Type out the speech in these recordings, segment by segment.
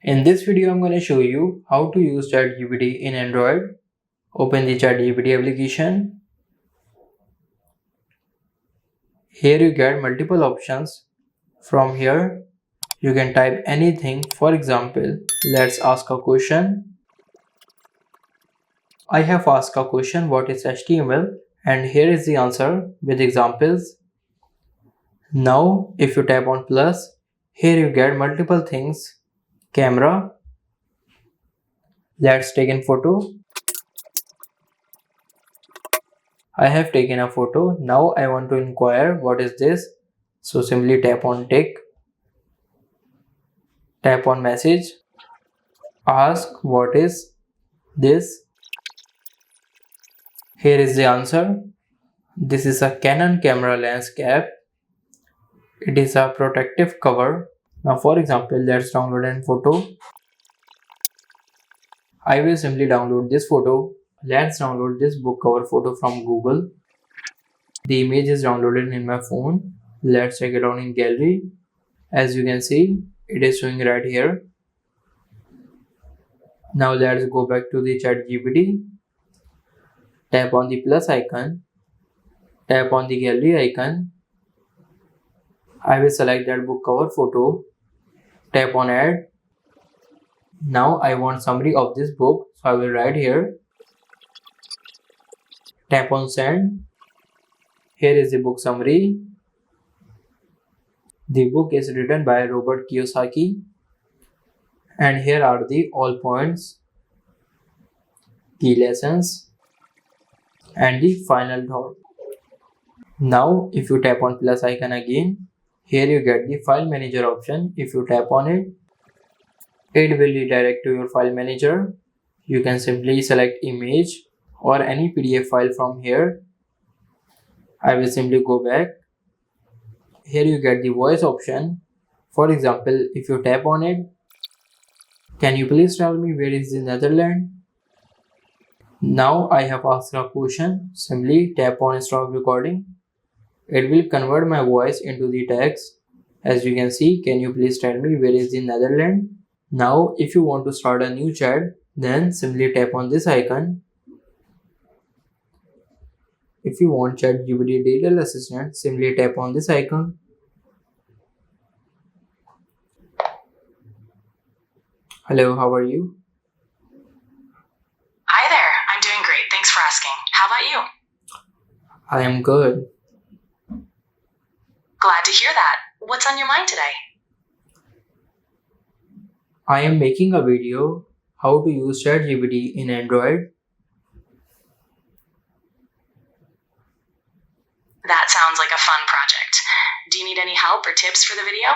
In this video, I'm going to show you how to use ChatGPT in Android. Open the ChatGPT application. Here you get multiple options. From here, you can type anything. For example, let's ask a question. I have asked a question, what is HTML? And here is the answer with examples. Now, if you tap on plus, here you get multiple things. Camera. Let's take a photo. I have taken a photo. Now I want to inquire what is this. So simply tap on tick. Tap on message. Ask what is this. Here is the answer. This is a Canon camera lens cap. It is a protective cover. Now for example, let's download a photo. I will simply download this photo. Let's download this book cover photo from Google. The image is downloaded in my phone. Let's check it out in gallery. As you can see, it is showing right here. Now let's go back to the ChatGPT. Tap on the plus icon. Tap on the gallery icon. I will select that book cover photo. Tap on add. Now I want summary of this book, so I will write here. Tap on send. Here is the book summary. The book is written by Robert Kiyosaki. And here are the all points, key lessons, and the final thought. Now if you tap on plus icon again, here you get the file manager option. If you tap on it, it will redirect to your file manager. You can simply select image or any PDF file from here. I will simply go back. Here you get the voice option. For example, if you tap on it, can you please tell me where is the Netherlands? Now I have asked a question. Simply tap on stop recording. It will convert my voice into the text. As you can see, can you please tell me where is the Netherlands? Now if you want to start a new chat, then simply tap on this icon. If you want ChatGPT digital assistant, simply tap on this icon. Hello, how are you? Hi there, I'm doing great. Thanks for asking. How about you? I am good. Glad to hear that. What's on your mind today? I am making a video how to use ChatGPT in Android. That sounds like a fun project. Do you need any help or tips for the video?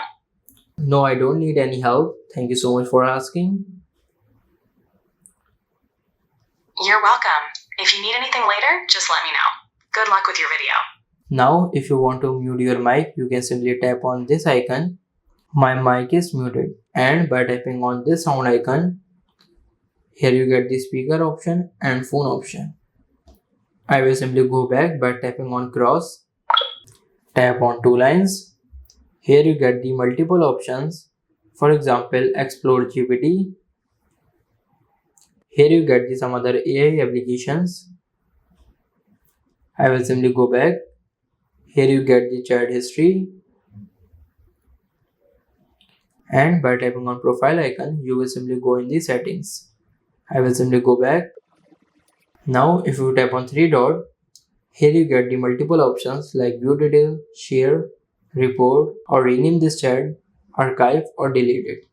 No, I don't need any help. Thank you so much for asking. You're welcome. If you need anything later, just let me know. Good luck with your video. Now, if you want to mute your mic, you can simply tap on this icon. My mic is muted, and by tapping on this sound icon, here you get the speaker option and phone option. I will simply go back by tapping on cross. Tap on two lines. Here you get the multiple options. For example, explore GPT. Here you get some other AI applications. I will simply go back. Here you get the chat history. And by tapping on profile icon, you will simply go in the settings. I will simply go back. Now if you tap on three dot, here you get the multiple options like view detail, share, report, or rename this chat, archive, or delete it.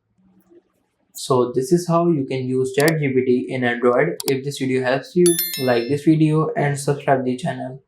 So this is how you can use ChatGPT in Android. If this video helps you, like this video and subscribe the channel.